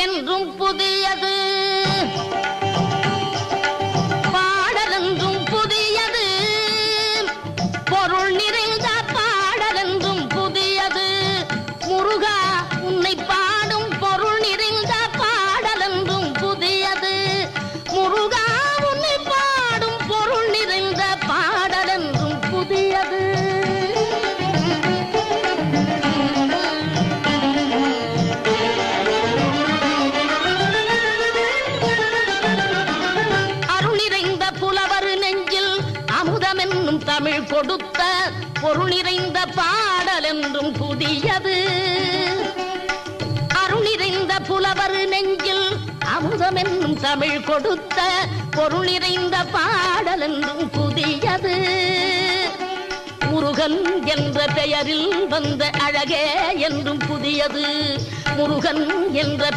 என்றும் புதியது, பாடலென்றும் புதியது, பொருள் நிறைந்த பாடலென்றும் புதியது. முருகா உன்னை பாடும் பொருள் நிறைந்த பாடலென்றும் புதியது. முருகா உன்னை பாடும் பொருள் நிறைந்த பாடலென்றும் புதியது. அமுதமென்னும் தமிழ் கொடுத்த பொருள் நிறைந்த பாடல் என்றும் புதியது. அருள் நிறைந்த புலவர் நெஞ்சில் அமுதமென்னும் தமிழ் கொடுத்த பொருள் நிறைந்த பாடல் என்றும் புதியது. முருகன் என்ற பெயரில் வந்த அழகே என்றும் புதியது. முருகன் என்ற